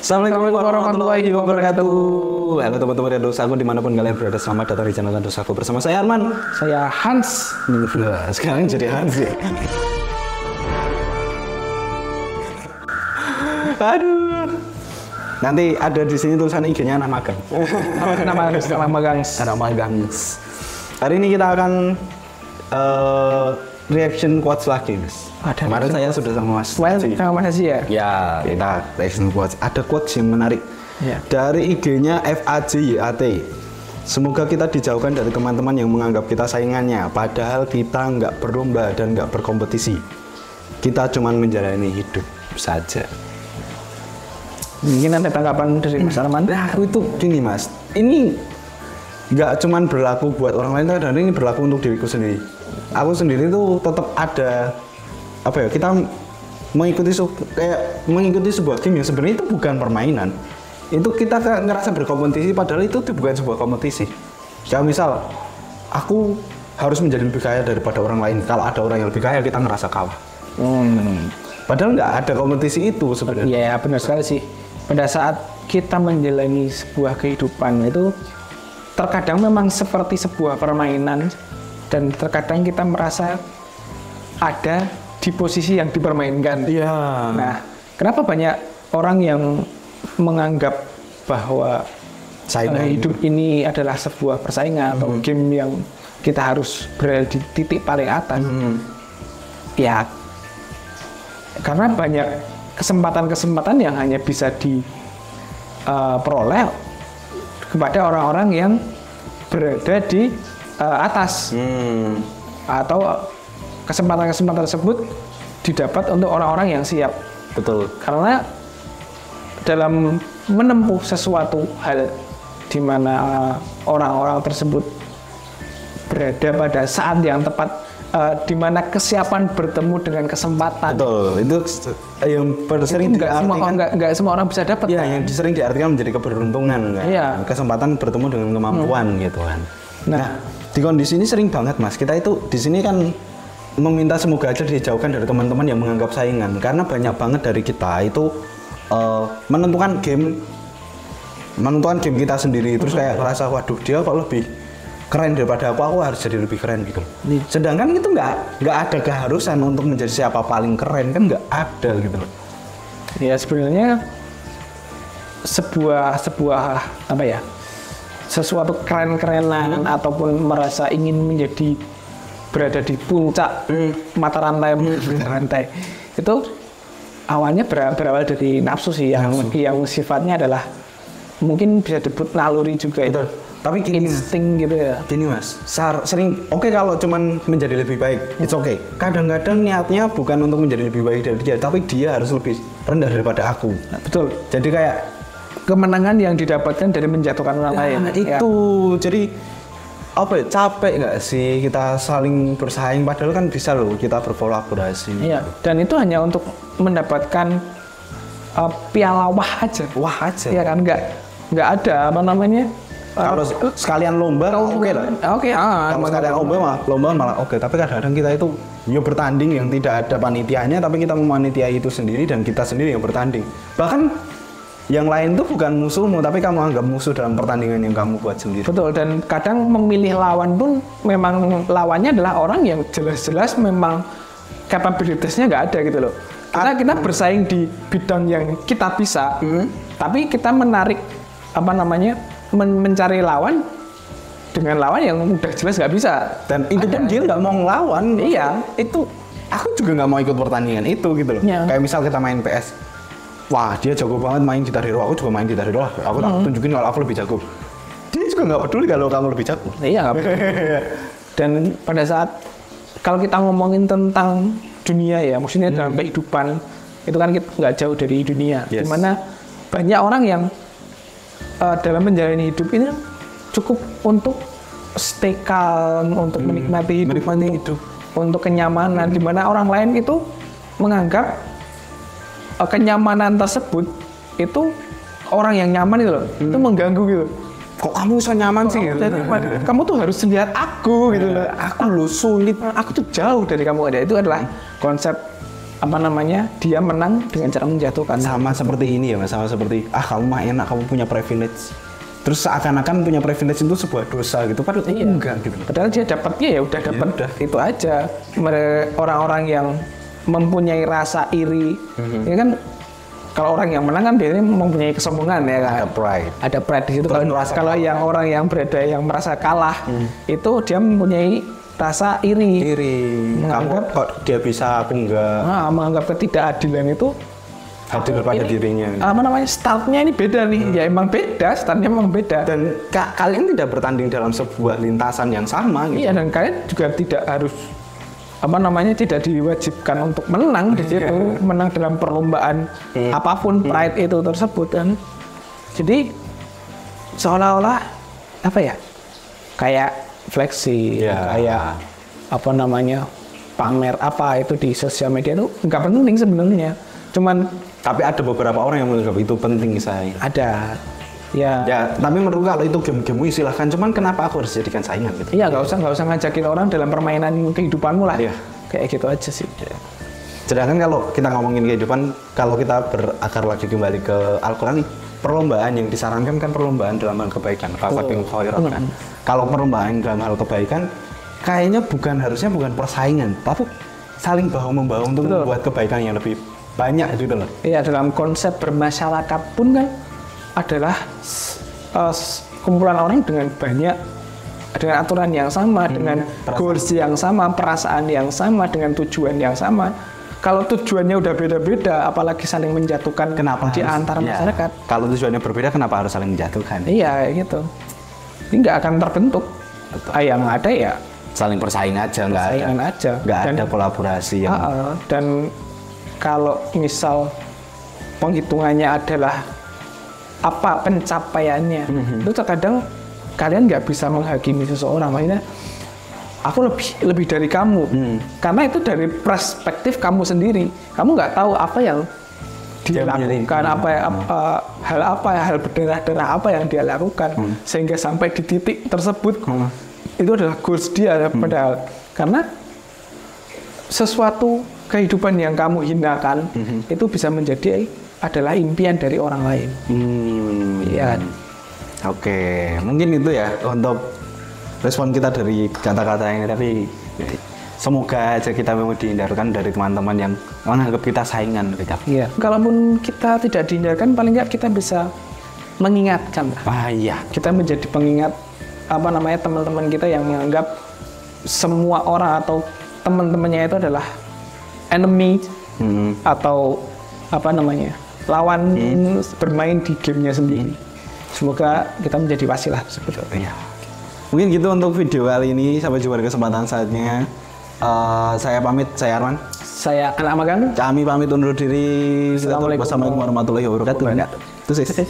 Assalamualaikum warahmatullahi wabarakatuh. Halo teman-teman dan dosaku dimanapun kalian berada, selamat datang di channel dosaku bersama saya Arman. Saya Hans. Nah, sekarang jadi Hans ya. Aduh. Nanti ada di sini tulisan IG-nya anak magang. Nama magang. Anak magang. Hari ini kita akan reaction quotes lagi, Mas. Kemarin saya sudah sama Mas. Sama Mas Haji ya? Ya, kita reaction quotes. Ada quotes yang menarik. Ya. Dari IG-nya FAJYAT. Semoga kita dijauhkan dari teman-teman yang menganggap kita saingannya, padahal kita nggak berlomba dan nggak berkompetisi. Kita cuma menjalani hidup saja. Mungkin ada tanggapan dari Mas Arman? Nah, itu gini Mas, ini nggak cuma berlaku buat orang lain, dan ini berlaku untuk diriku sendiri. Aku sendiri tuh tetap ada apa ya, kita mengikuti sebuah game yang sebenarnya itu bukan permainan. Itu kita ngerasa berkompetisi, padahal itu bukan sebuah kompetisi. Kayak misal, aku harus menjadi lebih kaya daripada orang lain. Kalau ada orang yang lebih kaya, kita ngerasa kalah. Padahal nggak ada kompetisi itu sebenarnya. Iya, benar sekali sih. Pada saat kita menjalani sebuah kehidupan itu, terkadang memang seperti sebuah permainan, dan terkadang kita merasa ada di posisi yang dipermainkan. Iya. Nah, kenapa banyak orang yang menganggap bahwa hidup ini adalah sebuah persaingan atau game yang kita harus berada di titik paling atas? Ya, karena banyak kesempatan-kesempatan yang hanya bisa diperoleh kepada orang-orang yang berada di atas, atau kesempatan-kesempatan tersebut didapat untuk orang-orang yang siap. Betul. Karena dalam menempuh sesuatu hal di mana orang-orang tersebut berada pada saat yang tepat, di mana kesiapan bertemu dengan kesempatan. Betul. Itu yang sering nggak semua orang bisa dapat. Ya, yang sering diartikan menjadi keberuntungan, kan? Iya. Kesempatan bertemu dengan kemampuan gitu kan. Nah, di kondisi ini sering banget Mas. Kita itu di sini kan meminta semoga aja dijauhkan dari teman-teman yang menganggap saingan, karena banyak banget dari kita itu menentukan game kita sendiri, terus kayak ngerasa waduh dia kok lebih keren daripada aku harus jadi lebih keren gitu. Sedangkan itu nggak ada keharusan untuk menjadi siapa paling keren, kan nggak ada gitu loh. Ya sebenarnya sebuah apa ya, sesuatu keren-kerenan ataupun merasa ingin menjadi berada di puncak mata rantai itu awalnya berawal dari nafsu sih, yang sifatnya adalah mungkin bisa disebut naluri juga. Itu tapi gini, insting gitu ya. Gini Mas, sering oke kalau cuman menjadi lebih baik, it's okay. Kadang-kadang niatnya bukan untuk menjadi lebih baik dari dia, tapi dia harus lebih rendah daripada aku. Nah, betul. Jadi kayak kemenangan yang didapatkan dari menjatuhkan orang lain. Itu jadi apa ya, capek nggak sih kita saling bersaing, padahal kan bisa loh kita berkolaborasi. Iya, dan itu hanya untuk mendapatkan piala wah aja. Iya kan, nggak ada apa namanya. Kalau sekalian lomba, oke lah. Oke, kalau sekalian lomba malah oke. Tapi kadang-kadang kita itu bertanding yang tidak ada panitianya, tapi kita memanitiai itu sendiri dan kita sendiri yang bertanding. Bahkan yang lain tuh bukan musuhmu, tapi kamu anggap musuh dalam pertandingan yang kamu buat sendiri. Betul, dan kadang memilih lawan pun memang lawannya adalah orang yang jelas-jelas memang kapabilitasnya nggak ada gitu loh. Karena kita bersaing di bidang yang kita bisa, tapi kita menarik apa namanya, mencari lawan dengan lawan yang udah jelas nggak bisa. Dan itu pun dia nggak mau ngelawan. Iya, itu aku juga nggak mau ikut pertandingan itu gitu loh. Ya. Kayak misal kita main PS. Wah, dia jago banget main Guitar Hero, aku juga main Guitar Hero lah. Aku tak tunjukin kalau aku lebih jago. Dia juga nggak peduli kalau kamu lebih jago. Iya, nggak peduli. Dan pada saat kalau kita ngomongin tentang dunia ya, maksudnya dalam kehidupan, itu kan kita nggak jauh dari dunia. Yes. Dimana banyak orang yang dalam menjalani hidup ini cukup untuk stay calm, untuk menikmati hidup, untuk kenyamanan. Dimana orang lain itu menganggap kenyamanan tersebut itu orang yang nyaman itu loh, itu mengganggu gitu. Kok kamu bisa nyaman sih? Gitu? Kamu tuh harus lihat aku gitu loh. Aku lo sulit, aku tuh jauh dari kamu. Ada itu adalah konsep apa namanya, dia menang dengan cara menjatuhkan. Sama seperti ini ya Mas, sama seperti kamu mah enak, kamu punya privilege. Terus seakan-akan punya privilege itu sebuah dosa gitu, padahal enggak gitu. Padahal dia dapatnya ya udah dapat itu aja. Orang-orang yang mempunyai rasa iri, ya kan, kalau orang yang menang kan biasanya mempunyai kesombongan ya kan. Ada pride di situ. Kalau yang orang yang berada yang merasa kalah, itu dia mempunyai rasa iri. Kamu kok dia bisa, aku enggak. Menganggap ketidakadilan itu hadir pada dirinya. Apa namanya, startnya ini beda nih. Ya emang beda, startnya emang beda. Dan kalian tidak bertanding dalam sebuah lintasan yang sama gitu. Iya, dan kalian juga tidak harus apa namanya, tidak diwajibkan untuk menang di situ, menang dalam perlombaan apapun pride itu tersebut kan. Jadi seolah-olah apa ya, kayak fleksi, kayak apa namanya, pamer apa itu di sosial media itu nggak penting sebenarnya. Cuman tapi ada beberapa orang yang menganggap itu penting saya. Ada. Ya, tapi menurut kalau itu game-game silahkan, cuman kenapa aku harus jadikan saingan gitu? Iya, nggak usah ngajakin orang dalam permainan kehidupanmu lah. Kayak gitu aja sih. Sedangkan kalau kita ngomongin kehidupan, kalau kita berakar lagi kembali ke Al-Quran nih, perlombaan yang disarankan kan perlombaan dalam hal kebaikan. Kalau perlombaan dalam hal kebaikan, kayaknya harusnya bukan persaingan, tapi saling bahu-membahu untuk membuat kebaikan yang lebih banyak gitu loh. Iya, dalam konsep bermasyarakat pun kan adalah kumpulan orang dengan aturan yang sama, dengan goals yang sama, perasaan yang sama, dengan tujuan yang sama. Kalau tujuannya udah beda-beda, apalagi saling menjatuhkan antara masyarakat. Kalau tujuannya berbeda, kenapa harus saling menjatuhkan? Iya, gitu. Ini nggak akan terbentuk. Yang ada ya saling bersaing aja, nggak ada kolaborasi yang. Dan kalau misal penghitungannya adalah apa pencapaiannya, itu terkadang kalian nggak bisa menghakimi seseorang. Maksudnya, aku lebih dari kamu, karena itu dari perspektif kamu sendiri. Kamu nggak tahu apa yang dia lakukan, hal berdarah-darah apa yang dia lakukan, sehingga sampai di titik tersebut. Itu adalah goals dia, padahal karena sesuatu kehidupan yang kamu hinakan itu bisa menjadi adalah impian dari orang lain. Iya. Oke, mungkin itu ya untuk respon kita dari kata-kata ini. Tapi semoga aja kita mau dihindarkan dari teman-teman yang menganggap kita saingan. Iya. Kalaupun kita tidak dihindarkan, paling nggak kita bisa mengingatkan. Kita menjadi pengingat teman-teman kita yang menganggap semua orang atau teman-temannya itu adalah enemy atau lawan bermain di gamenya sendiri. Semoga kita menjadi wasilah sebetulnya. Mungkin gitu untuk video kali ini. Sampai jumpa di kesempatan saatnya. Saya pamit, saya Arman. Saya Anak Magang. Kami pamit undur diri. Assalamualaikum warahmatullahi wabarakatuh. Itu sih.